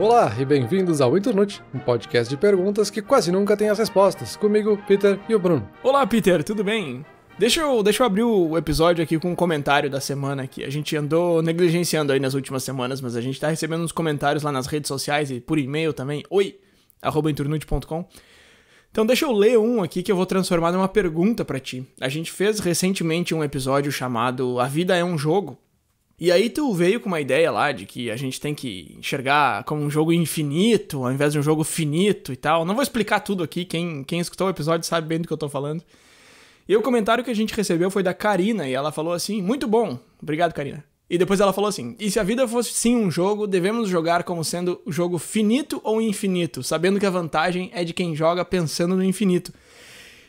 Olá e bem-vindos ao Internute, um podcast de perguntas que quase nunca tem as respostas. Comigo, Peter e o Bruno. Olá, Peter, tudo bem? Deixa eu abrir o episódio aqui com um comentário da semana que a gente andou negligenciando aí nas últimas semanas, mas a gente tá recebendo uns comentários lá nas redes sociais e por e-mail também, oi@internute.com. Então deixa eu ler um aqui que eu vou transformar numa pergunta pra ti. A gente fez recentemente um episódio chamado A Vida é um Jogo. E aí tu veio com uma ideia lá de que a gente tem que enxergar como um jogo infinito, ao invés de um jogo finito e tal. Não vou explicar tudo aqui, quem escutou o episódio sabe bem do que eu tô falando. E o comentário que a gente recebeu foi da Karina, e ela falou assim, muito bom, obrigado Karina. E depois ela falou assim, e se a vida fosse sim um jogo, devemos jogar como sendo jogo finito ou infinito, sabendo que a vantagem é de quem joga pensando no infinito.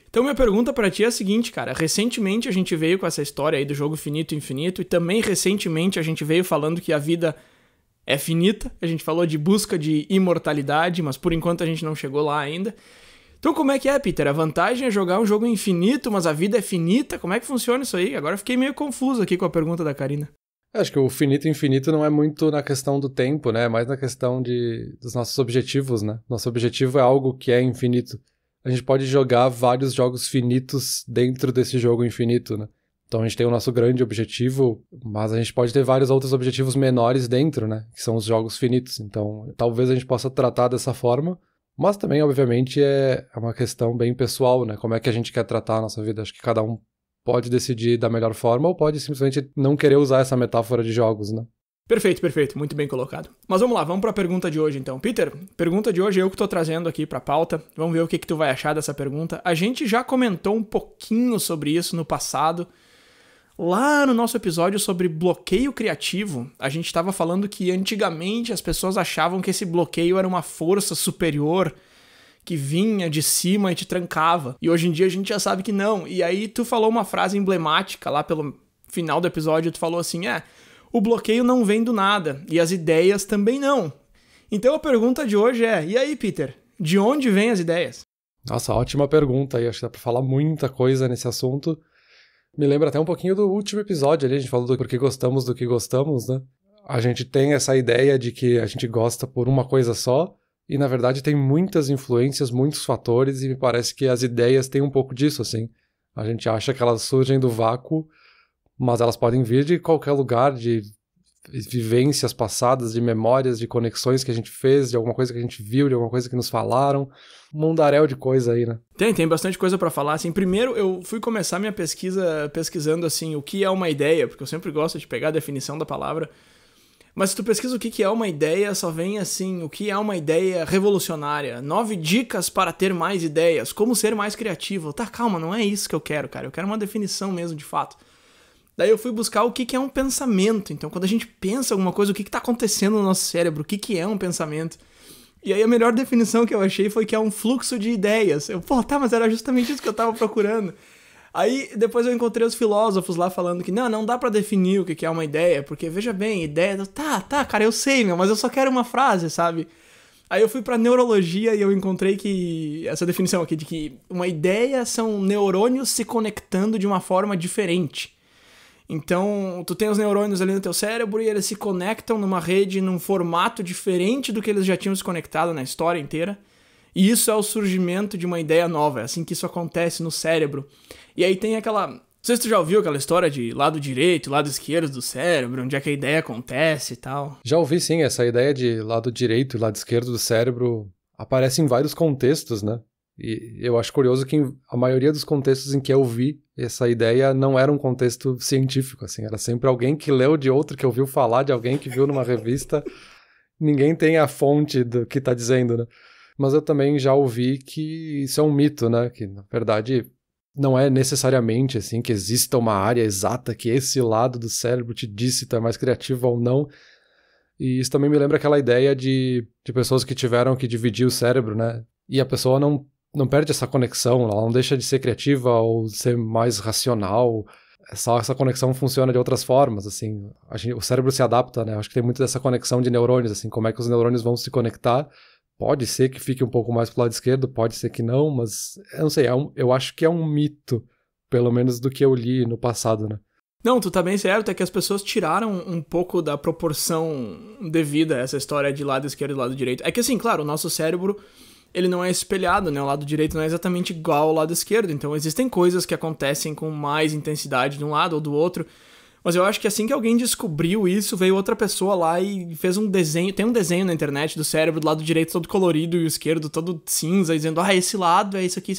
Então minha pergunta pra ti é a seguinte, cara, recentemente a gente veio com essa história aí do jogo finito e infinito, e também recentemente a gente veio falando que a vida é finita, a gente falou de busca de imortalidade, mas por enquanto a gente não chegou lá ainda. Então como é que é, Peter? A vantagem é jogar um jogo infinito, mas a vida é finita? Como é que funciona isso aí? Agora eu fiquei meio confuso aqui com a pergunta da Karina. Acho que o finito e infinito não é muito na questão do tempo, né? É mais na questão dos nossos objetivos, né? Nosso objetivo é algo que é infinito. A gente pode jogar vários jogos finitos dentro desse jogo infinito, né? Então a gente tem o nosso grande objetivo, mas a gente pode ter vários outros objetivos menores dentro, né? Que são os jogos finitos. Então talvez a gente possa tratar dessa forma, mas também, obviamente, é uma questão bem pessoal, né? Como é que a gente quer tratar a nossa vida? Acho que cada um pode decidir da melhor forma ou pode simplesmente não querer usar essa metáfora de jogos, né? Perfeito, muito bem colocado. Mas vamos lá, vamos para a pergunta de hoje então. Peter, pergunta de hoje eu que tô trazendo aqui para a pauta. Vamos ver o que tu vai achar dessa pergunta. A gente já comentou um pouquinho sobre isso no passado. Lá no nosso episódio sobre bloqueio criativo, a gente estava falando que antigamente as pessoas achavam que esse bloqueio era uma força superior que vinha de cima e te trancava. E hoje em dia a gente já sabe que não. E aí tu falou uma frase emblemática lá pelo final do episódio, tu falou assim, o bloqueio não vem do nada, e as ideias também não. Então a pergunta de hoje é, e aí, Peter, de onde vêm as ideias? Nossa, ótima pergunta, e acho que dá pra falar muita coisa nesse assunto. Me lembra até um pouquinho do último episódio ali, a gente falou do porquê gostamos do que gostamos, né? A gente tem essa ideia de que a gente gosta por uma coisa só, e na verdade tem muitas influências, muitos fatores, e me parece que as ideias têm um pouco disso, assim. A gente acha que elas surgem do vácuo, mas elas podem vir de qualquer lugar, de vivências passadas, de memórias, de conexões que a gente fez, de alguma coisa que a gente viu, de alguma coisa que nos falaram. Um mundaréu de coisa aí, né? Tem bastante coisa pra falar, assim. Primeiro, eu fui começar minha pesquisa pesquisando, assim, o que é uma ideia, porque eu sempre gosto de pegar a definição da palavra. Mas se tu pesquisa o que é uma ideia, só vem assim, o que é uma ideia revolucionária. 9 dicas para ter mais ideias, como ser mais criativo. Tá, calma, não é isso que eu quero, cara. Eu quero uma definição mesmo, de fato. Daí eu fui buscar o que é um pensamento. Então, quando a gente pensa alguma coisa, o que tá acontecendo no nosso cérebro? O que é um pensamento? E aí a melhor definição que eu achei foi que é um fluxo de ideias. Mas era justamente isso que eu tava procurando. Aí depois eu encontrei os filósofos lá falando que não dá pra definir o que é uma ideia, porque veja bem, ideia... Tá, cara, eu sei, mas eu só quero uma frase, sabe? Aí eu fui pra neurologia e eu encontrei que essa definição aqui de que uma ideia são neurônios se conectando de uma forma diferente. Então, tu tem os neurônios ali no teu cérebro e eles se conectam numa rede, num formato diferente do que eles já tinham se conectado na história inteira. E isso é o surgimento de uma ideia nova, é assim que isso acontece no cérebro. E aí tem aquela... Não sei se tu já ouviu aquela história de lado direito, lado esquerdo do cérebro, onde é que a ideia acontece e tal. Já ouvi sim, essa ideia de lado direito e lado esquerdo do cérebro aparece em vários contextos, né? E eu acho curioso que a maioria dos contextos em que eu vi essa ideia não era um contexto científico, assim, era sempre alguém que leu de outro, que ouviu falar de alguém que viu numa revista. Ninguém tem a fonte do que tá dizendo, né? Mas eu também já ouvi que isso é um mito, né? Que, na verdade, não é necessariamente assim que exista uma área exata que esse lado do cérebro te diz se tu é mais criativo ou não. E isso também me lembra aquela ideia de pessoas que tiveram que dividir o cérebro, né? E a pessoa não perde essa conexão, ela não deixa de ser criativa ou ser mais racional. Só essa conexão funciona de outras formas, assim. O cérebro se adapta, né? Acho que tem muito dessa conexão de neurônios, assim. Como é que os neurônios vão se conectar? Pode ser que fique um pouco mais pro lado esquerdo, pode ser que não, mas eu não sei, eu acho que é um mito, pelo menos do que eu li no passado, né? Não, tu tá bem certo, é que as pessoas tiraram um pouco da proporção devida a essa história de lado esquerdo e lado direito. É que assim, claro, o nosso cérebro, ele não é espelhado, né? O lado direito não é exatamente igual ao lado esquerdo, então existem coisas que acontecem com mais intensidade de um lado ou do outro, mas eu acho que assim que alguém descobriu isso, veio outra pessoa lá e fez um desenho, tem um desenho na internet do cérebro do lado direito todo colorido e o esquerdo todo cinza, dizendo, esse lado é isso aqui.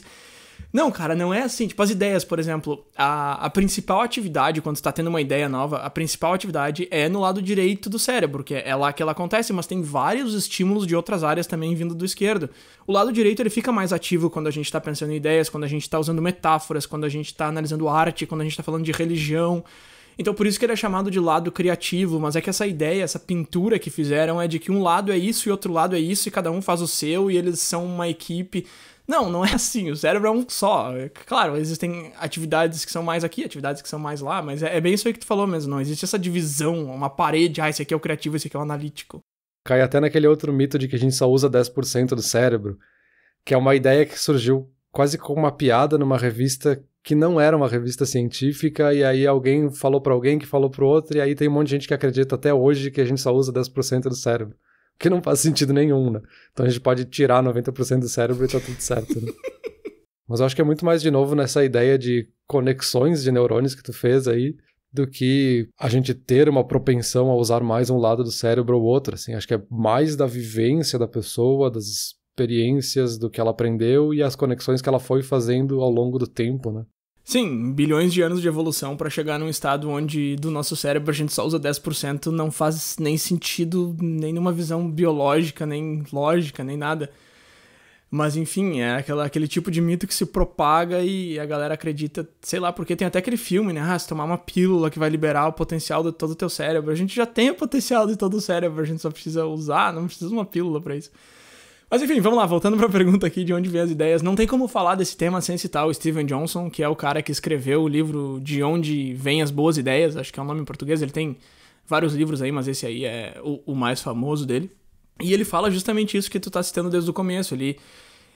Não, cara, não é assim. Tipo, as ideias, por exemplo, a principal atividade, quando você tá tendo uma ideia nova, a principal atividade é no lado direito do cérebro, que é lá que ela acontece, mas tem vários estímulos de outras áreas também vindo do esquerdo. O lado direito, ele fica mais ativo quando a gente tá pensando em ideias, quando a gente tá usando metáforas, quando a gente tá analisando arte, quando a gente tá falando de religião. Então, por isso que ele é chamado de lado criativo, mas é que essa ideia, essa pintura que fizeram é de que um lado é isso e outro lado é isso, e cada um faz o seu, e eles são uma equipe. Não, não é assim, o cérebro é um só. Claro, existem atividades que são mais aqui, atividades que são mais lá, mas é bem isso aí que tu falou mesmo, não existe essa divisão, uma parede, esse aqui é o criativo, esse aqui é o analítico. Cai até naquele outro mito de que a gente só usa 10% do cérebro, que é uma ideia que surgiu quase como uma piada numa revista que não era uma revista científica, e aí alguém falou pra alguém que falou pro outro, e aí tem um monte de gente que acredita até hoje que a gente só usa 10% do cérebro. Que não faz sentido nenhum, né? Então a gente pode tirar 90% do cérebro e tá tudo certo, né? Mas eu acho que é muito mais, de novo, nessa ideia de conexões de neurônios que tu fez aí, do que a gente ter uma propensão a usar mais um lado do cérebro ou outro, assim. Acho que é mais da vivência da pessoa, das experiências, do que ela aprendeu e as conexões que ela foi fazendo ao longo do tempo, né? Sim, bilhões de anos de evolução para chegar num estado onde do nosso cérebro a gente só usa 10%, não faz nem sentido, nem numa visão biológica, nem lógica, nem nada. Mas enfim, é aquele tipo de mito que se propaga e a galera acredita, sei lá, porque tem até aquele filme, né? Se tomar uma pílula que vai liberar o potencial de todo o teu cérebro. A gente já tem o potencial de todo o cérebro, a gente só precisa usar, não precisa de uma pílula pra isso. Mas enfim, vamos lá, voltando pra pergunta aqui de onde vem as ideias. Não tem como falar desse tema sem citar o Steven Johnson, que é o cara que escreveu o livro De Onde Vêm as Boas Ideias, acho que é o nome em português, ele tem vários livros aí, mas esse aí é o mais famoso dele. E ele fala justamente isso que tu tá citando desde o começo, ele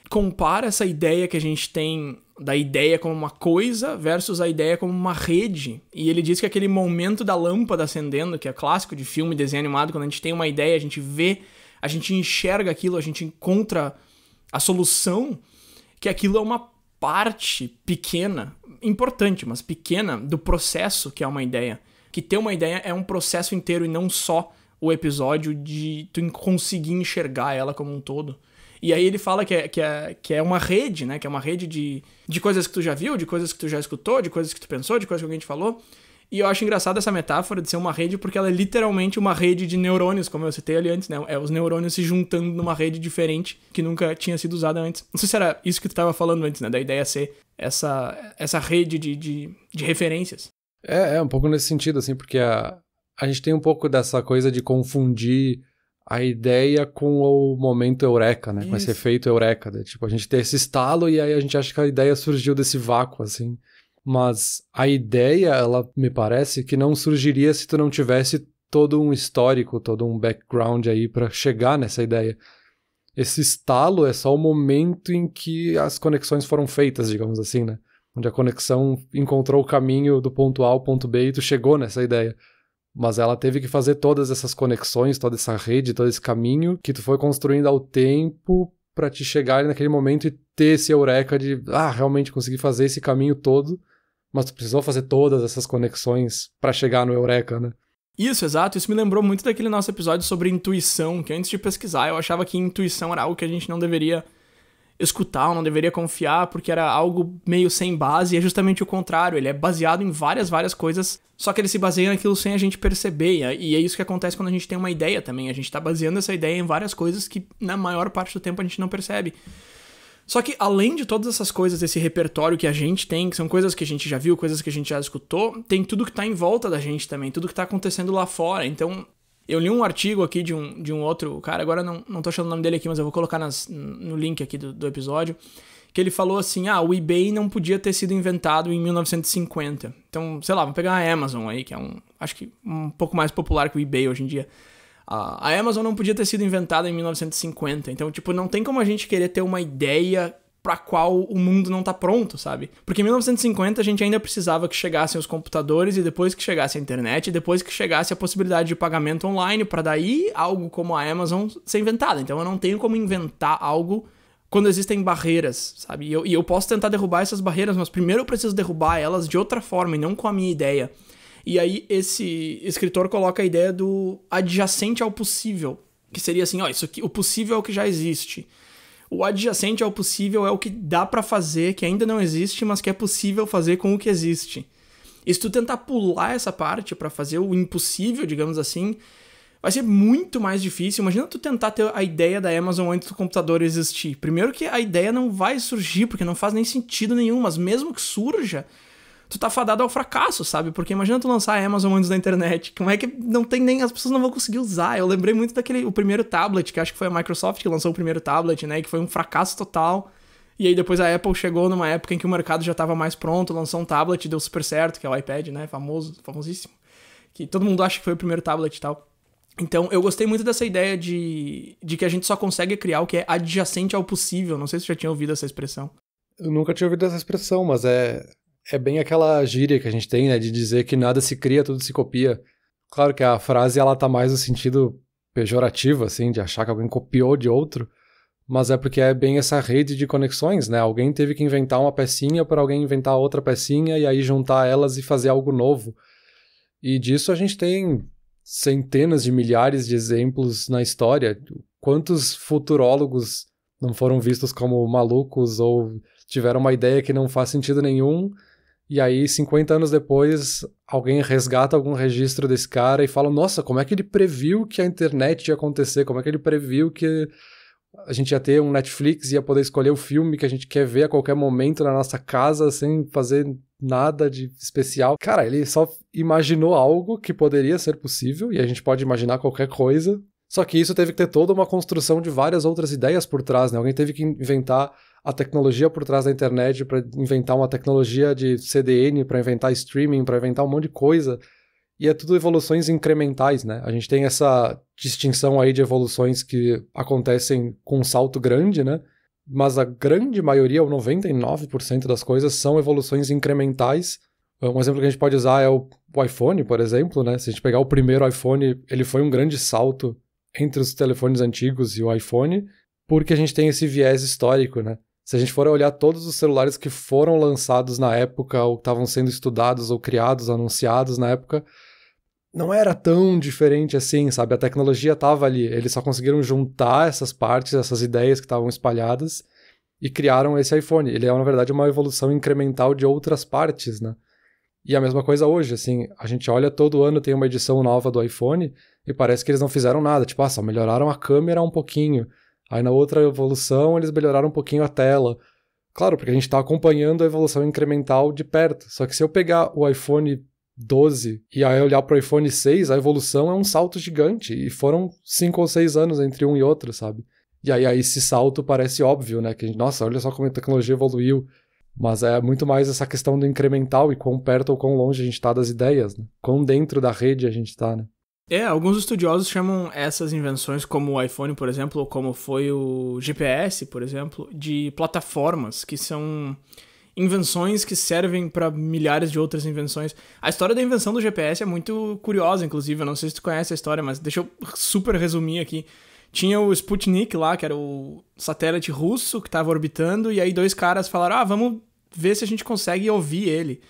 compara essa ideia que a gente tem da ideia como uma coisa versus a ideia como uma rede. E ele diz que aquele momento da lâmpada acendendo, que é clássico de filme, desenho animado, quando a gente tem uma ideia, a gente vê, a gente enxerga aquilo, a gente encontra a solução, que aquilo é uma parte pequena, importante, mas pequena, do processo que é uma ideia. Que ter uma ideia é um processo inteiro e não só o episódio de tu conseguir enxergar ela como um todo. E aí ele fala que é uma rede, né? Que é uma rede de coisas que tu já viu, de coisas que tu já escutou, de coisas que tu pensou, de coisas que alguém te falou. E eu acho engraçada essa metáfora de ser uma rede, porque ela é literalmente uma rede de neurônios, como eu citei ali antes, né? É os neurônios se juntando numa rede diferente que nunca tinha sido usada antes. Não sei se era isso que tu estava falando antes, né? Da ideia ser essa rede de referências. É um pouco nesse sentido, assim, porque a gente tem um pouco dessa coisa de confundir a ideia com o momento eureka, né? Isso. Com esse efeito eureka, né? Tipo, a gente tem esse estalo e aí a gente acha que a ideia surgiu desse vácuo, assim. Mas a ideia, ela me parece que não surgiria se tu não tivesse todo um histórico, todo um background aí pra chegar nessa ideia. Esse estalo é só o momento em que as conexões foram feitas, digamos assim, né? Onde a conexão encontrou o caminho do ponto A ao ponto B e tu chegou nessa ideia. Mas ela teve que fazer todas essas conexões, toda essa rede, todo esse caminho que tu foi construindo ao tempo pra te chegar naquele momento e ter esse eureka de, realmente consegui fazer esse caminho todo. Mas tu precisou fazer todas essas conexões pra chegar no eureka, né? Isso, exato. Isso me lembrou muito daquele nosso episódio sobre intuição, que antes de pesquisar eu achava que intuição era algo que a gente não deveria escutar, ou não deveria confiar, porque era algo meio sem base, e é justamente o contrário. Ele é baseado em várias coisas, só que ele se baseia naquilo sem a gente perceber, e é isso que acontece quando a gente tem uma ideia também. A gente tá baseando essa ideia em várias coisas que na maior parte do tempo a gente não percebe. Só que, além de todas essas coisas, esse repertório que a gente tem, que são coisas que a gente já viu, coisas que a gente já escutou, tem tudo que tá em volta da gente também, tudo que tá acontecendo lá fora. Então, eu li um artigo aqui de um outro cara, agora não tô achando o nome dele aqui, mas eu vou colocar no link aqui do episódio, que ele falou assim, o eBay não podia ter sido inventado em 1950. Então, sei lá, vamos pegar a Amazon aí, que é acho que um pouco mais popular que o eBay hoje em dia. A Amazon não podia ter sido inventada em 1950, então, tipo, não tem como a gente querer ter uma ideia pra qual o mundo não tá pronto, sabe? Porque em 1950 a gente ainda precisava que chegassem os computadores e depois que chegasse a internet e depois que chegasse a possibilidade de pagamento online pra daí algo como a Amazon ser inventada. Então eu não tenho como inventar algo quando existem barreiras, sabe? E eu posso tentar derrubar essas barreiras, mas primeiro eu preciso derrubar elas de outra forma e não com a minha ideia. E aí esse escritor coloca a ideia do adjacente ao possível, que seria assim, ó, isso aqui, o possível é o que já existe. O adjacente ao possível é o que dá pra fazer, que ainda não existe, mas que é possível fazer com o que existe. E se tu tentar pular essa parte pra fazer o impossível, digamos assim, vai ser muito mais difícil. Imagina tu tentar ter a ideia da Amazon antes do computador existir. Primeiro que a ideia não vai surgir, porque não faz nem sentido nenhum, mas mesmo que surja, tu tá fadado ao fracasso, sabe? Porque imagina tu lançar a Amazon antes da internet. Como é que não tem nem... As pessoas não vão conseguir usar. Eu lembrei muito o primeiro tablet, que acho que foi a Microsoft que lançou o primeiro tablet, né? Que foi um fracasso total. E aí depois a Apple chegou numa época em que o mercado já tava mais pronto, lançou um tablet e deu super certo, que é o iPad, né? Famosíssimo. Que todo mundo acha que foi o primeiro tablet e tal. Então, eu gostei muito dessa ideia de que a gente só consegue criar o que é adjacente ao possível. Não sei se você já tinha ouvido essa expressão. Eu nunca tinha ouvido essa expressão, mas é bem aquela gíria que a gente tem, né, de dizer que nada se cria, tudo se copia. Claro que a frase, ela tá mais no sentido pejorativo, assim, de achar que alguém copiou de outro, mas é porque é bem essa rede de conexões, né? Alguém teve que inventar uma pecinha para alguém inventar outra pecinha e aí juntar elas e fazer algo novo. E disso a gente tem centenas de milhares de exemplos na história. Quantos futurólogos não foram vistos como malucos ou tiveram uma ideia que não faz sentido nenhum, e aí 50 anos depois alguém resgata algum registro desse cara e fala, nossa, como é que ele previu que a internet ia acontecer? Como é que ele previu que a gente ia ter um Netflix e ia poder escolher o filme que a gente quer ver a qualquer momento na nossa casa sem fazer nada de especial? Cara, ele só imaginou algo que poderia ser possível, e a gente pode imaginar qualquer coisa, só que isso teve que ter toda uma construção de várias outras ideias por trás, né? Alguém teve que inventar a tecnologia por trás da internet para inventar uma tecnologia de CDN, para inventar streaming, para inventar um monte de coisa. E é tudo evoluções incrementais, né? A gente tem essa distinção aí de evoluções que acontecem com um salto grande, né? Mas a grande maioria, ou 99% das coisas, são evoluções incrementais. Um exemplo que a gente pode usar é o iPhone, por exemplo, né? Se a gente pegar o primeiro iPhone, ele foi um grande salto entre os telefones antigos e o iPhone, porque a gente tem esse viés histórico, né? Se a gente for olhar todos os celulares que foram lançados na época, ou estavam sendo estudados, ou criados, anunciados na época, não era tão diferente assim, sabe? A tecnologia estava ali, eles só conseguiram juntar essas partes, essas ideias que estavam espalhadas, e criaram esse iPhone. Ele é, na verdade, uma evolução incremental de outras partes, né? E a mesma coisa hoje, assim, a gente olha todo ano, tem uma edição nova do iPhone, e parece que eles não fizeram nada, tipo, só melhoraram a câmera um pouquinho. Aí na outra evolução eles melhoraram um pouquinho a tela. Claro, porque a gente está acompanhando a evolução incremental de perto. Só que se eu pegar o iPhone 12 e aí olhar para o iPhone 6, a evolução é um salto gigante. E foram 5 ou 6 anos entre um e outro, sabe? E aí esse salto parece óbvio, né? Que, nossa, olha só como a tecnologia evoluiu. Mas é muito mais essa questão do incremental e quão perto ou quão longe a gente está das ideias, né? Quão dentro da rede a gente está, né? Alguns estudiosos chamam essas invenções, como o iPhone, por exemplo, ou como foi o GPS, por exemplo, de plataformas, que são invenções que servem para milhares de outras invenções. A história da invenção do GPS é muito curiosa, inclusive, eu não sei se tu conhece a história, mas deixa eu super resumir aqui. Tinha o Sputnik lá, que era o satélite russo que estava orbitando, e aí 2 caras falaram, vamos ver se a gente consegue ouvir ele.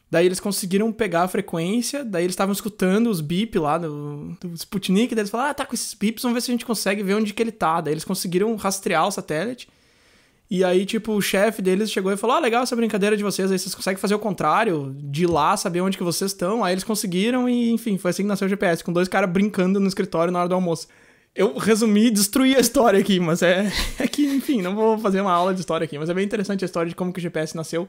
Daí eles conseguiram pegar a frequência, daí eles estavam escutando os bip lá do Sputnik, daí eles falaram, tá com esses bips, vamos ver se a gente consegue ver onde que ele tá. Daí eles conseguiram rastrear o satélite, e aí, tipo, o chefe deles chegou e falou, legal essa brincadeira de vocês, aí vocês conseguem fazer o contrário, de ir lá saber onde que vocês estão. Aí eles conseguiram e, enfim, foi assim que nasceu o GPS, com 2 caras brincando no escritório na hora do almoço. Eu resumi e destruí a história aqui, mas é que, enfim, não vou fazer uma aula de história aqui, mas é bem interessante a história de como que o GPS nasceu.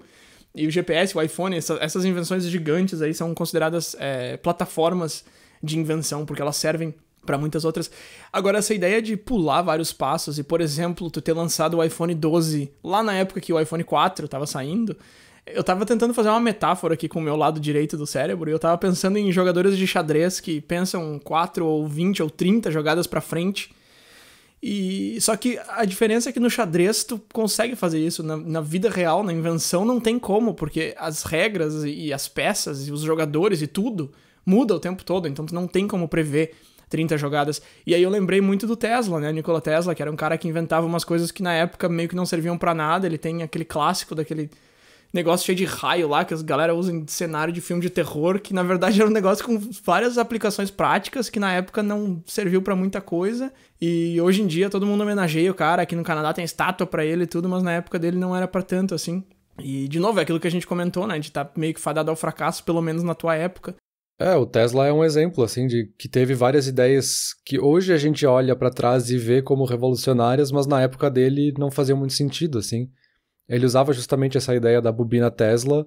E o GPS, o iPhone, essas invenções gigantes aí são consideradas plataformas de invenção, porque elas servem para muitas outras. Agora, essa ideia de pular vários passos e, por exemplo, tu ter lançado o iPhone 12 lá na época que o iPhone 4 tava saindo, eu tava tentando fazer uma metáfora aqui com o meu lado direito do cérebro, e eu tava pensando em jogadores de xadrez que pensam 4 ou 20 ou 30 jogadas pra frente, E só que a diferença é que no xadrez tu consegue fazer isso, na vida real, na invenção não tem como, porque as regras e as peças e os jogadores e tudo muda o tempo todo, então tu não tem como prever 30 jogadas. E aí eu lembrei muito do Tesla, né, Nikola Tesla, que era um cara que inventava umas coisas que na época meio que não serviam pra nada. Ele tem aquele clássico daquele negócio cheio de raio lá, que as galera usa em cenário de filme de terror, que na verdade era um negócio com várias aplicações práticas, que na época não serviu pra muita coisa, e hoje em dia todo mundo homenageia o cara. Aqui no Canadá tem estátua pra ele e tudo, mas na época dele não era pra tanto, assim. E, de novo, é aquilo que a gente comentou, né, de tá meio que fadado ao fracasso, pelo menos na tua época. O Tesla é um exemplo, assim, de que teve várias ideias que hoje a gente olha pra trás e vê como revolucionárias, mas na época dele não faziam muito sentido, assim. Ele usava justamente essa ideia da bobina Tesla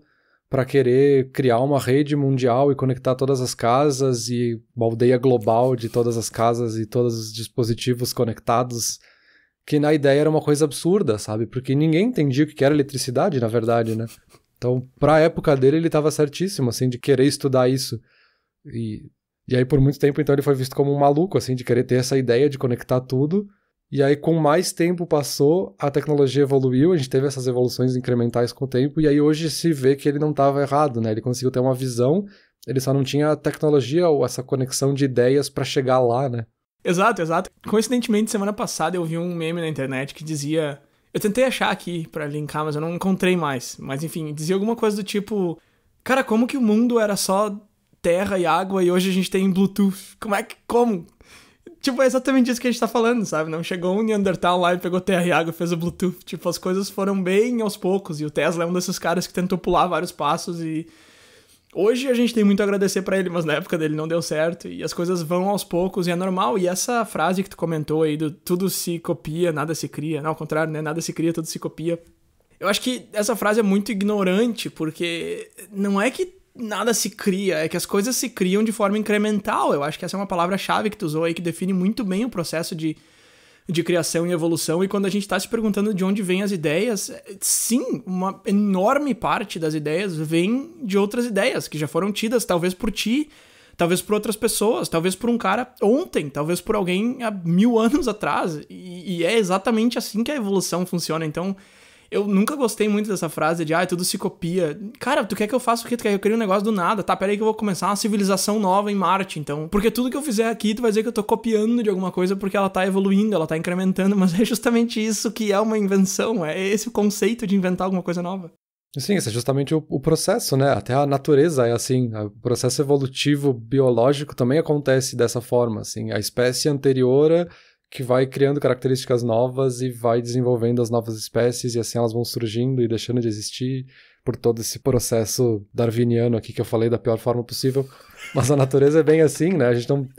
para querer criar uma rede mundial e conectar todas as casas e uma aldeia global de todas as casas e todos os dispositivos conectados, que na ideia era uma coisa absurda, sabe? Porque ninguém entendia o que era eletricidade, na verdade, né? Então, pra época dele, ele estava certíssimo, assim, de querer estudar isso. E aí, por muito tempo, então, ele foi visto como um maluco, assim, de querer ter essa ideia de conectar tudo. E aí, com mais tempo passou, a tecnologia evoluiu, a gente teve essas evoluções incrementais com o tempo, e aí hoje se vê que ele não estava errado, né? Ele conseguiu ter uma visão, ele só não tinha a tecnologia ou essa conexão de ideias para chegar lá, né? Exato, exato. Coincidentemente, semana passada eu vi um meme na internet que dizia... Eu tentei achar aqui pra linkar, mas eu não encontrei mais. Mas enfim, dizia alguma coisa do tipo... Cara, como que o mundo era só terra e água e hoje a gente tem Bluetooth? Como? Tipo, é exatamente isso que a gente tá falando, sabe? Não chegou um Neandertal lá e pegou terra e água e fez o Bluetooth. Tipo, as coisas foram bem aos poucos. E o Tesla é um desses caras que tentou pular vários passos e... Hoje a gente tem muito a agradecer pra ele, mas na época dele não deu certo. E as coisas vão aos poucos e é normal. E essa frase que tu comentou aí do tudo se copia, nada se cria. Não, ao contrário, né? Nada se cria, tudo se copia. Eu acho que essa frase é muito ignorante, porque não é que nada se cria, é que as coisas se criam de forma incremental. Eu acho que essa é uma palavra-chave que tu usou aí, que define muito bem o processo de criação e evolução. E quando a gente tá se perguntando de onde vêm as ideias, sim, uma enorme parte das ideias vem de outras ideias que já foram tidas, talvez por ti, talvez por outras pessoas, talvez por um cara ontem, talvez por alguém há 1000 anos atrás. E é exatamente assim que a evolução funciona. Então, eu nunca gostei muito dessa frase de tudo se copia. Cara, tu quer que eu faça o quê? Tu quer que eu crie um negócio do nada? Tá, peraí que eu vou começar uma civilização nova em Marte, então. Porque tudo que eu fizer aqui, tu vai dizer que eu tô copiando de alguma coisa porque ela tá evoluindo, ela tá incrementando, mas é justamente isso que é uma invenção, é esse o conceito de inventar alguma coisa nova. Sim, esse é justamente o processo, né? Até a natureza é assim, o processo evolutivo biológico também acontece dessa forma, assim. A espécie anterior que vai criando características novas e vai desenvolvendo as novas espécies, e assim elas vão surgindo e deixando de existir por todo esse processo darwiniano aqui que eu falei da pior forma possível. Mas a natureza é bem assim, né? A gente não...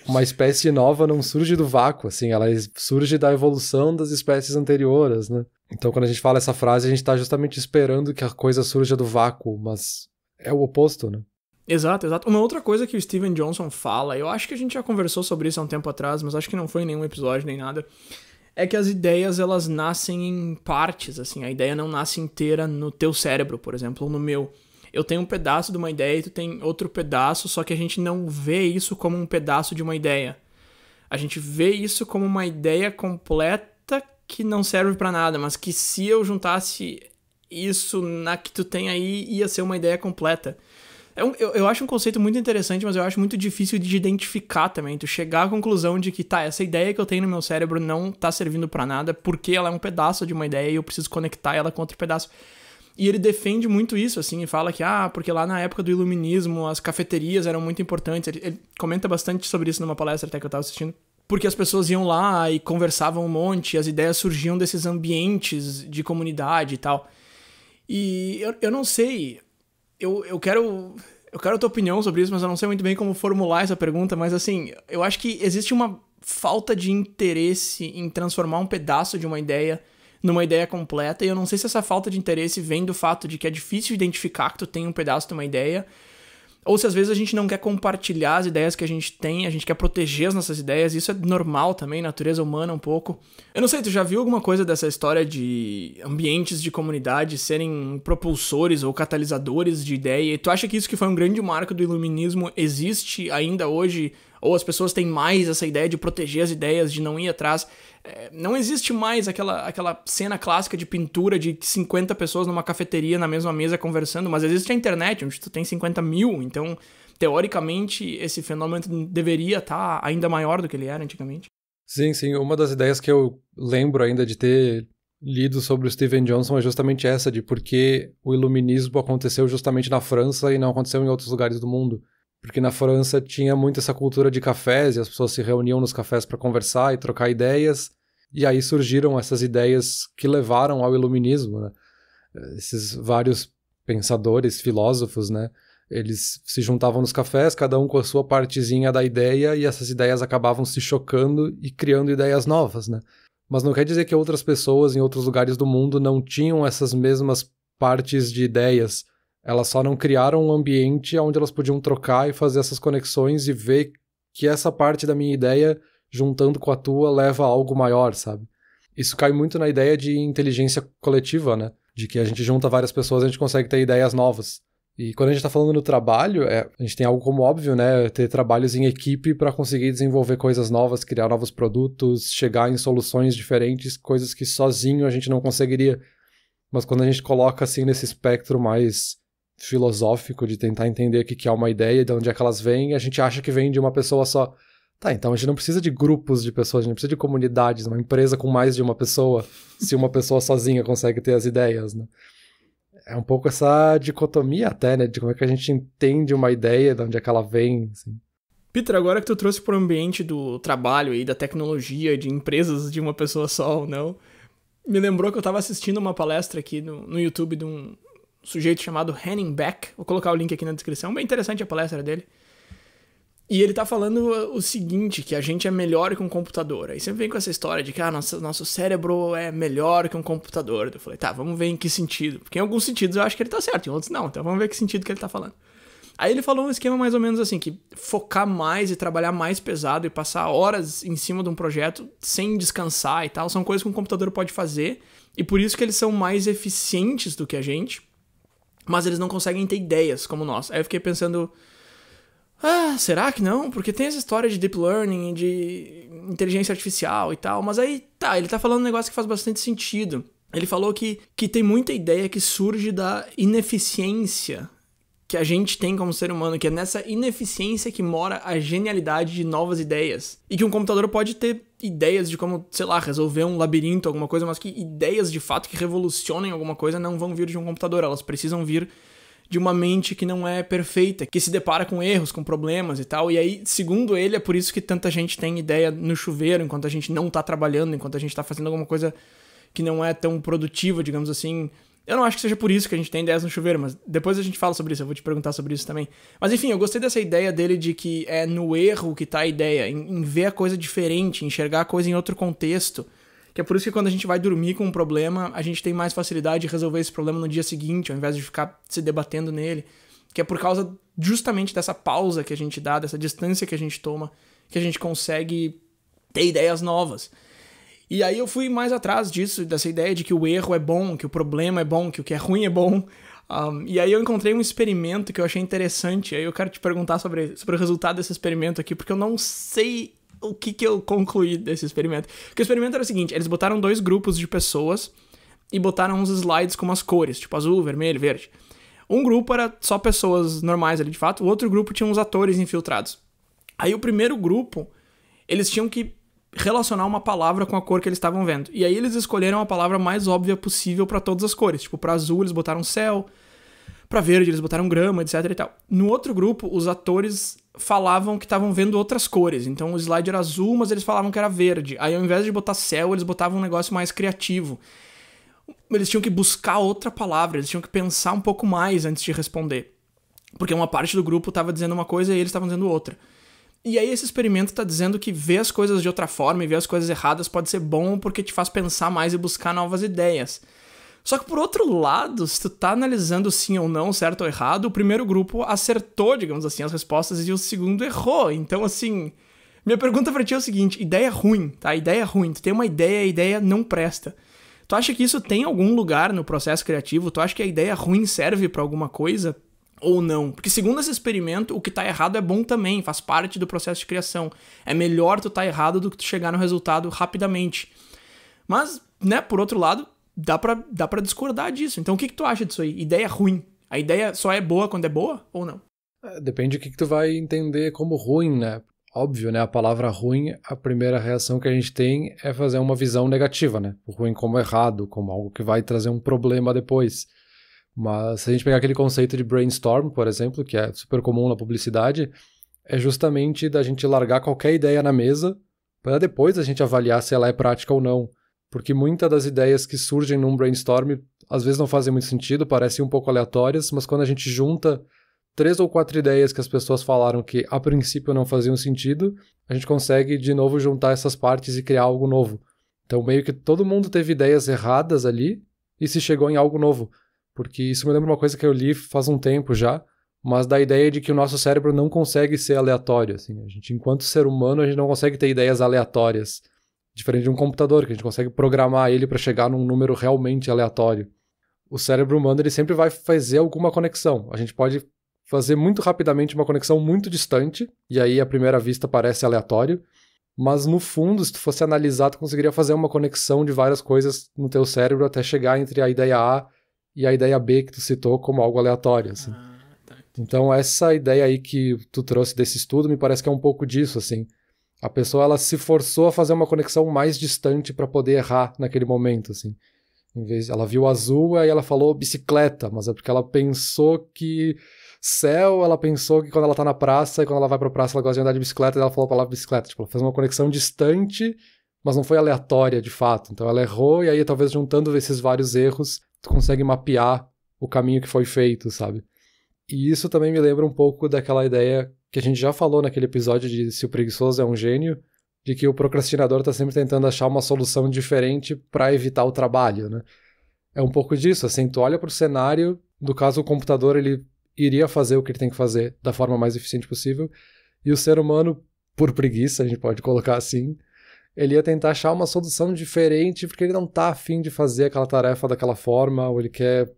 Uma espécie nova não surge do vácuo, assim, ela surge da evolução das espécies anteriores, né? Então, quando a gente fala essa frase, a gente está justamente esperando que a coisa surja do vácuo, mas é o oposto, né? Exato, exato. Uma outra coisa que o Steven Johnson fala, eu acho que a gente já conversou sobre isso há um tempo atrás, mas acho que não foi em nenhum episódio nem nada, é que as ideias, elas nascem em partes, assim, a ideia não nasce inteira no teu cérebro, por exemplo, ou no meu. Eu tenho um pedaço de uma ideia e tu tem outro pedaço, só que a gente não vê isso como um pedaço de uma ideia. A gente vê isso como uma ideia completa que não serve pra nada, mas que se eu juntasse isso na que tu tem aí, ia ser uma ideia completa. Eu acho um conceito muito interessante, mas eu acho muito difícil de identificar também. Tu chegar à conclusão de que, essa ideia que eu tenho no meu cérebro não tá servindo pra nada, porque ela é um pedaço de uma ideia e eu preciso conectar ela com outro pedaço. E ele defende muito isso, assim, e fala que, porque lá na época do iluminismo as cafeterias eram muito importantes. Ele comenta bastante sobre isso numa palestra até que eu tava assistindo. Porque as pessoas iam lá e conversavam um monte, e as ideias surgiam desses ambientes de comunidade e tal. E eu não sei... Eu quero a tua opinião sobre isso, mas eu não sei muito bem como formular essa pergunta, mas assim, eu acho que existe uma falta de interesse em transformar um pedaço de uma ideia numa ideia completa, e eu não sei se essa falta de interesse vem do fato de que é difícil identificar que tu tem um pedaço de uma ideia, ou se às vezes a gente não quer compartilhar as ideias que a gente tem, a gente quer proteger as nossas ideias, isso é normal também, natureza humana um pouco. Eu não sei, tu já viu alguma coisa dessa história de ambientes de comunidade serem propulsores ou catalisadores de ideia? E tu acha que isso que foi um grande marco do iluminismo existe ainda hoje Ou as pessoas têm mais essa ideia de proteger as ideias, de não ir atrás. Não existe mais aquela cena clássica de pintura de 50 pessoas numa cafeteria na mesma mesa conversando, mas existe a internet, onde tu tem 50 mil, então, teoricamente, esse fenômeno deveria estar ainda maior do que ele era antigamente. Sim, sim. Uma das ideias que eu lembro ainda de ter lido sobre o Steven Johnson é justamente essa, de por que o iluminismo aconteceu justamente na França e não aconteceu em outros lugares do mundo. Porque na França tinha muito essa cultura de cafés e as pessoas se reuniam nos cafés para conversar e trocar ideias. E aí surgiram essas ideias que levaram ao iluminismo, né? Esses vários pensadores, filósofos, né? Eles se juntavam nos cafés, cada um com a sua partezinha da ideia, e essas ideias acabavam se chocando e criando ideias novas, né? Mas não quer dizer que outras pessoas em outros lugares do mundo não tinham essas mesmas partes de ideias. Elas só não criaram um ambiente onde elas podiam trocar e fazer essas conexões e ver que essa parte da minha ideia, juntando com a tua, leva a algo maior, sabe? Isso cai muito na ideia de inteligência coletiva, né? De que a gente junta várias pessoas e a gente consegue ter ideias novas. E quando a gente tá falando no trabalho, a gente tem algo como óbvio, né? Ter trabalhos em equipe para conseguir desenvolver coisas novas, criar novos produtos, chegar em soluções diferentes, coisas que sozinho a gente não conseguiria. Mas quando a gente coloca assim nesse espectro mais filosófico de tentar entender o que é uma ideia e de onde é que elas vêm, a gente acha que vem de uma pessoa só. Tá, então a gente não precisa de grupos de pessoas, a gente não precisa de comunidades, uma empresa com mais de uma pessoa, se uma pessoa sozinha consegue ter as ideias, né? É um pouco essa dicotomia até, né, de como é que a gente entende uma ideia, de onde é que ela vem, assim. Peter, agora que tu trouxe pro ambiente do trabalho e da tecnologia, de empresas de uma pessoa só ou não, me lembrou que eu tava assistindo uma palestra aqui no YouTube de um sujeito chamado Henning Beck. Vou colocar o link aqui na descrição, bem interessante a palestra dele. E ele tá falando o seguinte, que a gente é melhor que um computador. Aí sempre vem com essa história de que nosso cérebro é melhor que um computador. Eu falei, tá, vamos ver em que sentido. Porque em alguns sentidos eu acho que ele tá certo, em outros não. Então vamos ver que sentido que ele tá falando. Aí ele falou um esquema mais ou menos assim, que focar mais e trabalhar mais pesado e passar horas em cima de um projeto sem descansar e tal, são coisas que um computador pode fazer. E por isso que eles são mais eficientes do que a gente, mas eles não conseguem ter ideias como nós. Aí eu fiquei pensando... será que não? Porque tem essa história de deep learning, de inteligência artificial e tal, mas aí, tá, ele tá falando um negócio que faz bastante sentido. Ele falou que tem muita ideia que surge da ineficiência que a gente tem como ser humano, que é nessa ineficiência que mora a genialidade de novas ideias. E que um computador pode ter ideias de como, sei lá, resolver um labirinto, alguma coisa, mas que ideias de fato que revolucionem alguma coisa não vão vir de um computador, elas precisam vir de uma mente que não é perfeita, que se depara com erros, com problemas e tal. E aí, segundo ele, é por isso que tanta gente tem ideia no chuveiro, enquanto a gente não tá trabalhando, enquanto a gente tá fazendo alguma coisa que não é tão produtiva, digamos assim. Eu não acho que seja por isso que a gente tem ideias no chuveiro, mas depois a gente fala sobre isso, eu vou te perguntar sobre isso também. Mas enfim, eu gostei dessa ideia dele de que é no erro que tá a ideia, em ver a coisa diferente, enxergar a coisa em outro contexto. Que é por isso que quando a gente vai dormir com um problema, a gente tem mais facilidade de resolver esse problema no dia seguinte, ao invés de ficar se debatendo nele. Que é por causa justamente dessa pausa que a gente dá, dessa distância que a gente toma, que a gente consegue ter ideias novas. E aí eu fui mais atrás disso, dessa ideia de que o erro é bom, que o problema é bom, que o que é ruim é bom. E aí eu encontrei um experimento que eu achei interessante. Aí eu quero te perguntar sobre o resultado desse experimento aqui, porque eu não sei o que eu concluí desse experimento. Porque o experimento era o seguinte, eles botaram 2 grupos de pessoas e botaram uns slides com umas cores, tipo azul, vermelho, verde. Um grupo era só pessoas normais ali de fato, o outro grupo tinha uns atores infiltrados. Aí o primeiro grupo, eles tinham que relacionar uma palavra com a cor que eles estavam vendo. E aí eles escolheram a palavra mais óbvia possível para todas as cores. Tipo, para azul eles botaram céu, para verde eles botaram grama, etc e tal. No outro grupo, os atores falavam que estavam vendo outras cores. Então o slide era azul, mas eles falavam que era verde. Aí ao invés de botar céu, eles botavam um negócio mais criativo. Eles tinham que buscar outra palavra, eles tinham que pensar um pouco mais antes de responder. Porque uma parte do grupo estava dizendo uma coisa e eles estavam dizendo outra. E aí esse experimento está dizendo que ver as coisas de outra forma e ver as coisas erradas pode ser bom porque te faz pensar mais e buscar novas ideias. Só que por outro lado, se tu tá analisando sim ou não, certo ou errado, o primeiro grupo acertou, digamos assim, as respostas e o segundo errou. Então, assim, minha pergunta pra ti é o seguinte, ideia ruim, tá? Ideia ruim, tu tem uma ideia e a ideia não presta. Tu acha que isso tem algum lugar no processo criativo? Tu acha que a ideia ruim serve pra alguma coisa? Ou não. Porque segundo esse experimento, o que tá errado é bom também, faz parte do processo de criação. É melhor tu tá errado do que tu chegar no resultado rapidamente. Mas, né, por outro lado, dá pra discordar disso. Então o que tu acha disso aí? Ideia ruim. A ideia só é boa quando é boa ou não? Depende do que tu vai entender como ruim, né? Óbvio, né? A palavra ruim, a primeira reação que a gente tem é fazer uma visão negativa, né? O ruim como errado, como algo que vai trazer um problema depois. Mas se a gente pegar aquele conceito de brainstorm, por exemplo, que é super comum na publicidade, é justamente da gente largar qualquer ideia na mesa para depois a gente avaliar se ela é prática ou não. Porque muitas das ideias que surgem num brainstorm às vezes não fazem muito sentido, parecem um pouco aleatórias, mas quando a gente junta 3 ou 4 ideias que as pessoas falaram que a princípio não faziam sentido, a gente consegue de novo juntar essas partes e criar algo novo. Então meio que todo mundo teve ideias erradas ali e se chegou em algo novo. Porque isso me lembra uma coisa que eu li faz um tempo já, mas da ideia de que o nosso cérebro não consegue ser aleatório. Assim. A gente, enquanto ser humano, a gente não consegue ter ideias aleatórias. Diferente de um computador, que a gente consegue programar ele para chegar num número realmente aleatório. O cérebro humano ele sempre vai fazer alguma conexão. A gente pode fazer muito rapidamente uma conexão muito distante, e aí à primeira vista parece aleatório, mas no fundo, se tu fosse analisar, tu conseguiria fazer uma conexão de várias coisas no teu cérebro até chegar entre a ideia A e a ideia B que tu citou como algo aleatório, assim. Então essa ideia aí que tu trouxe desse estudo me parece que é um pouco disso, assim. A pessoa ela se forçou a fazer uma conexão mais distante para poder errar naquele momento, assim. Em vez, ela viu azul, aí ela falou bicicleta, mas é porque ela pensou que céu, ela pensou que quando ela tá na praça, e quando ela vai pra praça ela gosta de andar de bicicleta, e ela falou a palavra bicicleta. Tipo, ela fez uma conexão distante, mas não foi aleatória de fato. Então ela errou, e aí talvez juntando esses vários erros, tu consegue mapear o caminho que foi feito, sabe? E isso também me lembra um pouco daquela ideia que a gente já falou naquele episódio de se o preguiçoso é um gênio, de que o procrastinador tá sempre tentando achar uma solução diferente para evitar o trabalho, né? É um pouco disso, assim, tu olha pro cenário, no caso o computador ele iria fazer o que ele tem que fazer da forma mais eficiente possível, e o ser humano, por preguiça, a gente pode colocar assim, ele ia tentar achar uma solução diferente porque ele não tá afim de fazer aquela tarefa daquela forma, ou ele quer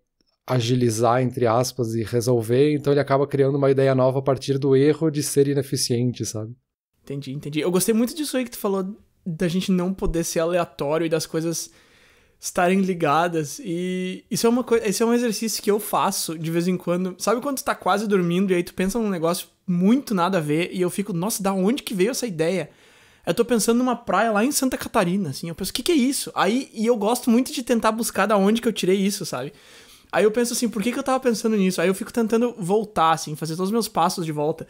agilizar, entre aspas, e resolver, então ele acaba criando uma ideia nova a partir do erro de ser ineficiente, sabe? Entendi. Eu gostei muito disso aí que tu falou, da gente não poder ser aleatório e das coisas estarem ligadas. E isso é uma coisa, esse é um exercício que eu faço de vez em quando. Sabe quando tu tá quase dormindo e aí tu pensa num negócio muito nada a ver e eu fico, nossa, da onde que veio essa ideia? Eu tô pensando numa praia lá em Santa Catarina, assim. Eu penso, o que é isso? Aí, e eu gosto muito de tentar buscar da onde que eu tirei isso, sabe? Aí eu penso assim, por que eu tava pensando nisso? Aí eu fico tentando voltar, assim, fazer todos os meus passos de volta.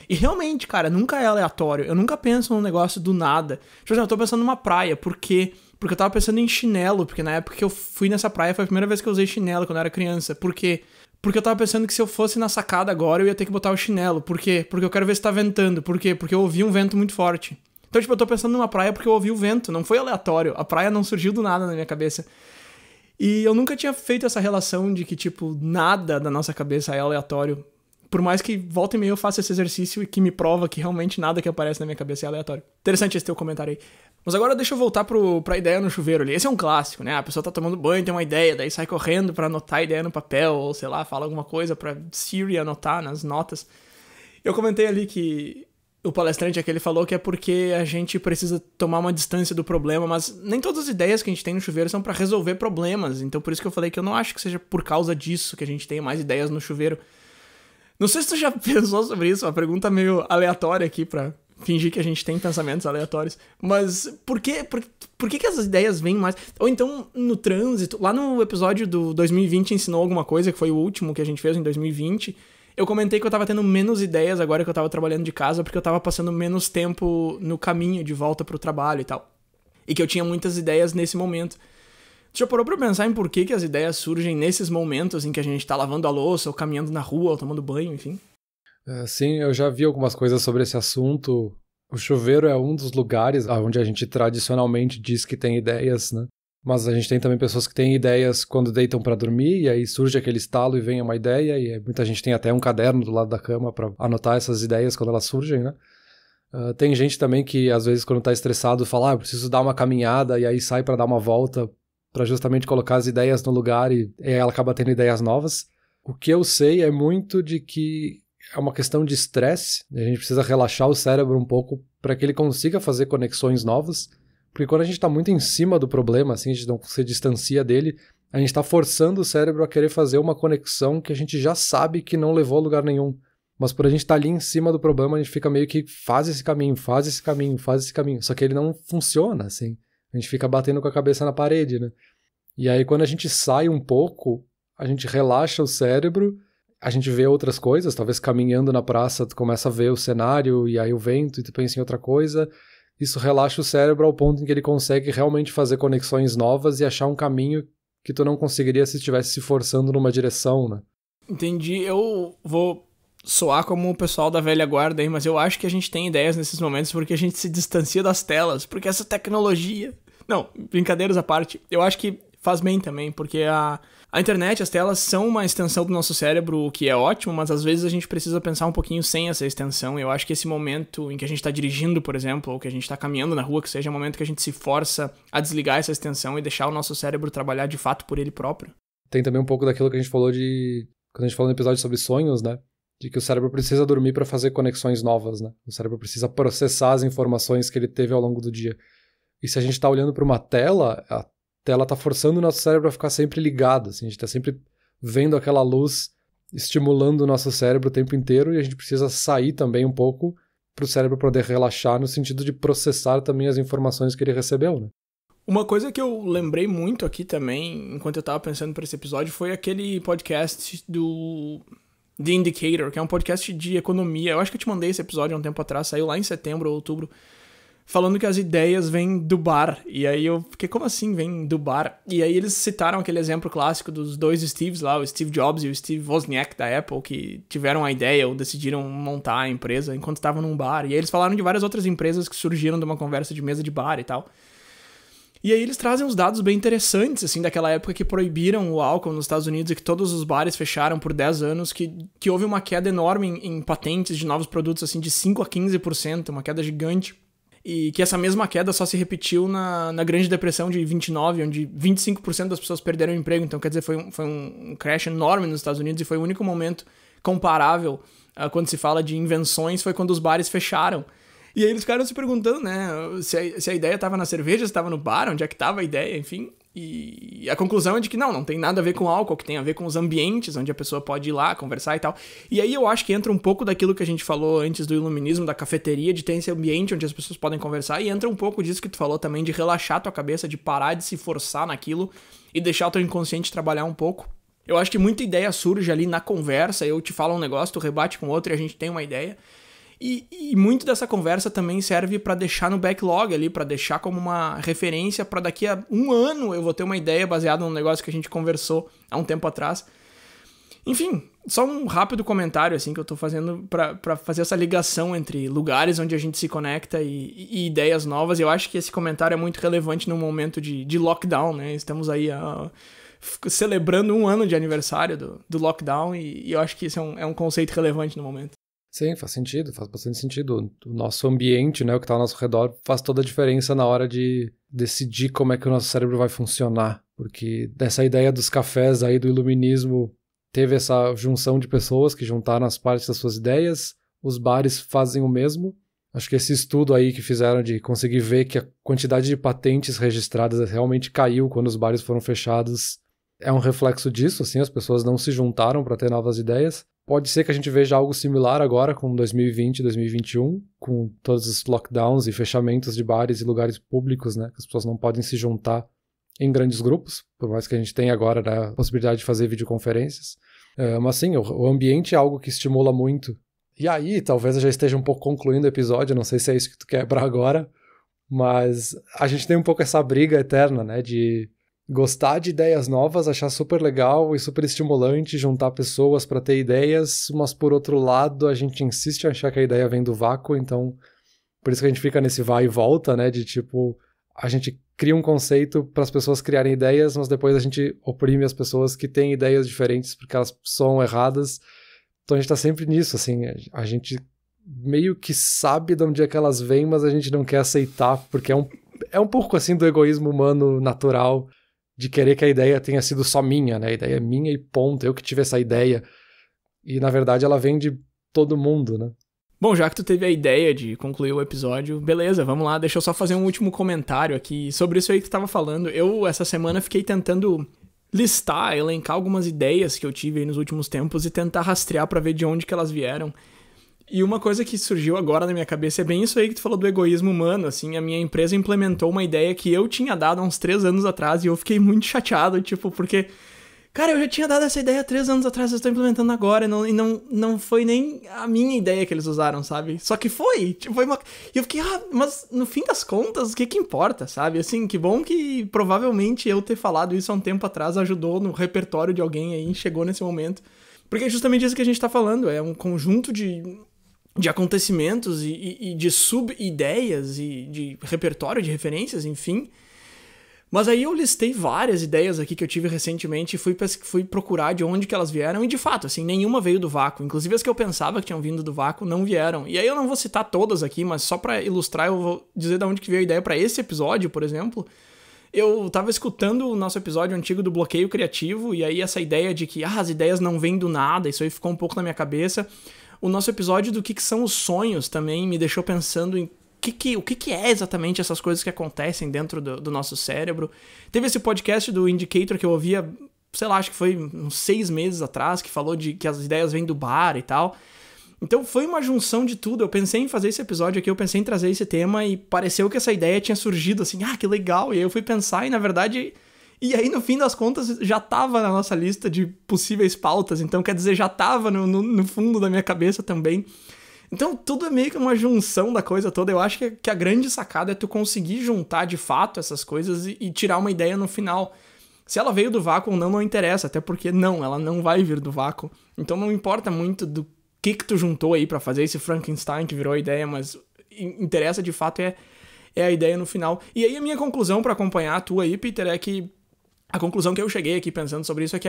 E realmente, cara, nunca é aleatório. Eu nunca penso num negócio do nada. Tipo assim, eu tô pensando numa praia, por quê? Porque eu tava pensando em chinelo, porque na época que eu fui nessa praia foi a primeira vez que eu usei chinelo, quando eu era criança. Por quê? Porque eu tava pensando que se eu fosse na sacada agora, eu ia ter que botar o chinelo. Por quê? Porque eu quero ver se tá ventando. Por quê? Porque eu ouvi um vento muito forte. Então, tipo, eu tô pensando numa praia porque eu ouvi o vento. Não foi aleatório. A praia não surgiu do nada na minha cabeça. E eu nunca tinha feito essa relação de que, tipo, nada da nossa cabeça é aleatório. Por mais que volta e meia eu faça esse exercício e que me prova que realmente nada que aparece na minha cabeça é aleatório. Interessante esse teu comentário aí. Mas agora deixa eu voltar pra ideia no chuveiro ali. Esse é um clássico, né? A pessoa tá tomando banho, tem uma ideia, daí sai correndo pra anotar a ideia no papel, ou sei lá, fala alguma coisa pra Siri anotar nas notas. Eu comentei ali que o palestrante aquele falou que é porque a gente precisa tomar uma distância do problema, mas nem todas as ideias que a gente tem no chuveiro são pra resolver problemas. Então por isso que eu falei que eu não acho que seja por causa disso que a gente tenha mais ideias no chuveiro. Não sei se tu já pensou sobre isso, uma pergunta meio aleatória aqui pra fingir que a gente tem pensamentos aleatórios, mas por que essas ideias vêm mais? Ou então, no trânsito, lá no episódio do 2020 ensinou alguma coisa, que foi o último que a gente fez em 2020, eu comentei que eu tava tendo menos ideias agora que eu tava trabalhando de casa, porque eu tava passando menos tempo no caminho de volta pro trabalho e tal. E que eu tinha muitas ideias nesse momento. Tu já parou pra pensar em por que as ideias surgem nesses momentos em que a gente tá lavando a louça, ou caminhando na rua, ou tomando banho, enfim? Sim, eu já vi algumas coisas sobre esse assunto. O chuveiro é um dos lugares onde a gente tradicionalmente diz que tem ideias, né? Mas a gente tem também pessoas que têm ideias quando deitam pra dormir, e aí surge aquele estalo e vem uma ideia, e muita gente tem até um caderno do lado da cama pra anotar essas ideias quando elas surgem, né? Tem gente também que às vezes quando tá estressado fala, eu preciso dar uma caminhada, e aí sai pra dar uma volta, pra justamente colocar as ideias no lugar, e ela acaba tendo ideias novas. O que eu sei é muito de que é uma questão de estresse, a gente precisa relaxar o cérebro um pouco para que ele consiga fazer conexões novas, porque quando a gente está muito em cima do problema, assim, a gente não se distancia dele, a gente está forçando o cérebro a querer fazer uma conexão que a gente já sabe que não levou a lugar nenhum. Mas por a gente estar ali em cima do problema, a gente fica meio que faz esse caminho, faz esse caminho, faz esse caminho. Só que ele não funciona, assim. A gente fica batendo com a cabeça na parede, né? E aí quando a gente sai um pouco, a gente relaxa o cérebro, a gente vê outras coisas, talvez caminhando na praça tu começa a ver o cenário e aí o vento e tu pensa em outra coisa. Isso relaxa o cérebro ao ponto em que ele consegue realmente fazer conexões novas e achar um caminho que tu não conseguiria se estivesse se forçando numa direção, né? Entendi. Eu vou soar como o pessoal da velha guarda aí, mas eu acho que a gente tem ideias nesses momentos porque a gente se distancia das telas, porque essa tecnologia... Não, brincadeiras à parte, eu acho que faz bem também, porque a internet, as telas são uma extensão do nosso cérebro, o que é ótimo, mas às vezes a gente precisa pensar um pouquinho sem essa extensão. Eu acho que esse momento em que a gente está dirigindo, por exemplo, ou que a gente está caminhando na rua, que seja um momento que a gente se força a desligar essa extensão e deixar o nosso cérebro trabalhar de fato por ele próprio. Tem também um pouco daquilo que a gente falou quando a gente falou no episódio sobre sonhos, né? De que o cérebro precisa dormir para fazer conexões novas, né? O cérebro precisa processar as informações que ele teve ao longo do dia. E se a gente está olhando para uma tela, a tela está forçando o nosso cérebro a ficar sempre ligado, assim, a gente está sempre vendo aquela luz estimulando o nosso cérebro o tempo inteiro e a gente precisa sair também um pouco para o cérebro poder relaxar no sentido de processar também as informações que ele recebeu, né? Uma coisa que eu lembrei muito aqui também, enquanto eu estava pensando para esse episódio, foi aquele podcast do The Indicator, que é um podcast de economia. Eu acho que eu te mandei esse episódio há um tempo atrás, saiu lá em setembro ou outubro, falando que as ideias vêm do bar. E aí eu fiquei, como assim vem do bar? E aí eles citaram aquele exemplo clássico dos dois Steves lá, o Steve Jobs e o Steve Wozniak da Apple, que tiveram a ideia ou decidiram montar a empresa enquanto estavam num bar. E aí eles falaram de várias outras empresas que surgiram de uma conversa de mesa de bar e tal. E aí eles trazem uns dados bem interessantes, assim, daquela época que proibiram o álcool nos Estados Unidos e que todos os bares fecharam por 10 anos, que houve uma queda enorme em patentes de novos produtos, assim, de 5 a 15%, uma queda gigante. E que essa mesma queda só se repetiu na Grande Depressão de 29, onde 25% das pessoas perderam o emprego. Então, quer dizer, foi um crash enorme nos Estados Unidos e foi o único momento comparável quando se fala de invenções, foi quando os bares fecharam. E aí eles ficaram se perguntando, né, se a ideia estava na cerveja, se estava no bar, onde é que estava a ideia, enfim. E a conclusão é de que não tem nada a ver com álcool, que tem a ver com os ambientes onde a pessoa pode ir lá conversar e tal. E aí eu acho que entra um pouco daquilo que a gente falou antes do iluminismo, da cafeteria, de ter esse ambiente onde as pessoas podem conversar, e entra um pouco disso que tu falou também, de relaxar a tua cabeça, de parar de se forçar naquilo e deixar o teu inconsciente trabalhar um pouco. Eu acho que muita ideia surge ali na conversa, eu te falo um negócio, tu rebate com outro e a gente tem uma ideia. E muito dessa conversa também serve para deixar no backlog ali, para deixar como uma referência para daqui a um ano eu vou ter uma ideia baseada num negócio que a gente conversou há um tempo atrás. Enfim, só um rápido comentário assim que eu tô fazendo para fazer essa ligação entre lugares onde a gente se conecta e ideias novas. Eu acho que esse comentário é muito relevante num momento de lockdown, né? Estamos aí celebrando um ano de aniversário do lockdown e eu acho que isso é um conceito relevante no momento. Sim, faz sentido, faz bastante sentido. O nosso ambiente, né, o que está ao nosso redor, faz toda a diferença na hora de decidir como é que o nosso cérebro vai funcionar. Porque dessa ideia dos cafés aí do iluminismo, teve essa junção de pessoas que juntaram as partes das suas ideias, os bares fazem o mesmo. Acho que esse estudo aí que fizeram de conseguir ver que a quantidade de patentes registradas realmente caiu quando os bares foram fechados é um reflexo disso, assim, as pessoas não se juntaram para ter novas ideias. Pode ser que a gente veja algo similar agora com 2020 e 2021, com todos os lockdowns e fechamentos de bares e lugares públicos, né? Que as pessoas não podem se juntar em grandes grupos, por mais que a gente tenha agora, né, a possibilidade de fazer videoconferências. Mas sim, o ambiente é algo que estimula muito. E aí, talvez eu já esteja um pouco concluindo o episódio, não sei se é isso que tu quer para agora, mas a gente tem um pouco essa briga eterna, né? De gostar de ideias novas, achar super legal e super estimulante, juntar pessoas para ter ideias, mas por outro lado a gente insiste em achar que a ideia vem do vácuo, então por isso que a gente fica nesse vai e volta, né, de tipo, a gente cria um conceito para as pessoas criarem ideias, mas depois a gente oprime as pessoas que têm ideias diferentes porque elas são erradas, então a gente tá sempre nisso, assim, a gente meio que sabe de onde é que elas vêm, mas a gente não quer aceitar, porque é um pouco assim do egoísmo humano natural, de querer que a ideia tenha sido só minha, né? A ideia é minha e ponto, eu que tive essa ideia. E, na verdade, ela vem de todo mundo, né? Bom, já que tu teve a ideia de concluir o episódio, beleza, vamos lá, deixa eu só fazer um último comentário aqui sobre isso aí que tu tava falando. Eu, essa semana, fiquei tentando listar, elencar algumas ideias que eu tive aí nos últimos tempos e tentar rastrear pra ver de onde que elas vieram. E uma coisa que surgiu agora na minha cabeça é bem isso aí que tu falou do egoísmo humano, assim, a minha empresa implementou uma ideia que eu tinha dado há uns 3 anos atrás e eu fiquei muito chateado, tipo, porque... Cara, eu já tinha dado essa ideia 3 anos atrás, eu estou implementando agora, e não foi nem a minha ideia que eles usaram, sabe? Só que foi, tipo, foi uma... E eu fiquei, mas no fim das contas, o que importa, sabe? Assim, que bom que provavelmente eu ter falado isso há um tempo atrás ajudou no repertório de alguém aí, chegou nesse momento. Porque é justamente isso que a gente tá falando, é um conjunto de acontecimentos e de sub-ideias e de repertório, de referências, enfim... Mas aí eu listei várias ideias aqui que eu tive recentemente e fui procurar de onde que elas vieram e de fato, assim, nenhuma veio do vácuo. Inclusive as que eu pensava que tinham vindo do vácuo não vieram. E aí eu não vou citar todas aqui, mas só pra ilustrar eu vou dizer de onde que veio a ideia pra esse episódio, por exemplo. Eu tava escutando o nosso episódio antigo do bloqueio criativo e aí essa ideia de que as ideias não vêm do nada, isso aí ficou um pouco na minha cabeça. O nosso episódio do que são os sonhos também me deixou pensando em o que é exatamente essas coisas que acontecem dentro do nosso cérebro. Teve esse podcast do Indicator que eu ouvia, sei lá, acho que foi uns 6 meses atrás, que falou de que as ideias vêm do bar e tal. Então foi uma junção de tudo. Eu pensei em fazer esse episódio aqui, eu pensei em trazer esse tema e pareceu que essa ideia tinha surgido assim, que legal. E aí eu fui pensar e na verdade... E aí no fim das contas já tava na nossa lista de possíveis pautas, então quer dizer, já tava no fundo da minha cabeça também. Então tudo é meio que uma junção da coisa toda. Eu acho que a grande sacada é tu conseguir juntar de fato essas coisas e tirar uma ideia no final. Se ela veio do vácuo ou não interessa, até porque ela não vai vir do vácuo. Então não importa muito do que tu juntou aí pra fazer esse Frankenstein que virou a ideia, mas interessa de fato é a ideia no final. E aí a minha conclusão pra acompanhar a tua aí, Peter, é que a conclusão que eu cheguei aqui pensando sobre isso é que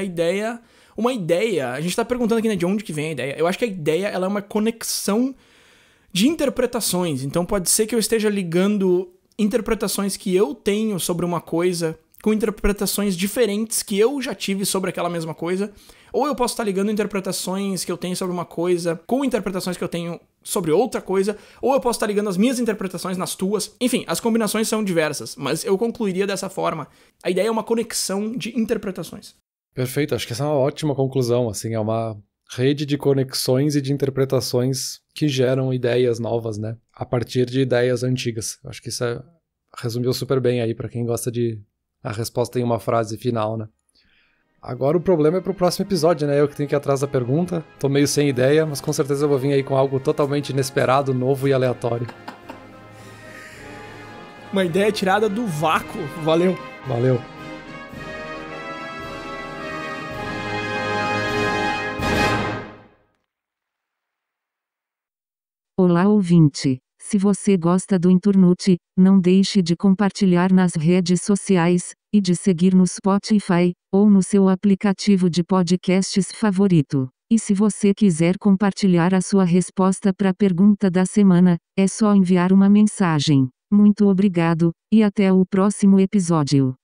uma ideia, a gente tá perguntando aqui, né, de onde que vem a ideia. Eu acho que a ideia, ela é uma conexão de interpretações. Então pode ser que eu esteja ligando interpretações que eu tenho sobre uma coisa com interpretações diferentes que eu já tive sobre aquela mesma coisa. Ou eu posso estar ligando interpretações que eu tenho sobre uma coisa com interpretações que eu tenho sobre outra coisa. Ou eu posso estar ligando as minhas interpretações nas tuas. Enfim, as combinações são diversas, mas eu concluiria dessa forma. A ideia é uma conexão de interpretações. Perfeito, acho que essa é uma ótima conclusão, assim, é uma rede de conexões e de interpretações que geram ideias novas, né, a partir de ideias antigas. Acho que isso resumiu super bem aí pra quem gosta de a resposta em uma frase final, né. Agora o problema é pro próximo episódio, né, eu que tenho que ir atrás da pergunta, tô meio sem ideia, mas com certeza eu vou vir aí com algo totalmente inesperado, novo e aleatório. Uma ideia tirada do vácuo, valeu. Valeu. Olá ouvinte, se você gosta do Inturnute, não deixe de compartilhar nas redes sociais, e de seguir no Spotify, ou no seu aplicativo de podcasts favorito. E se você quiser compartilhar a sua resposta para a pergunta da semana, é só enviar uma mensagem. Muito obrigado, e até o próximo episódio.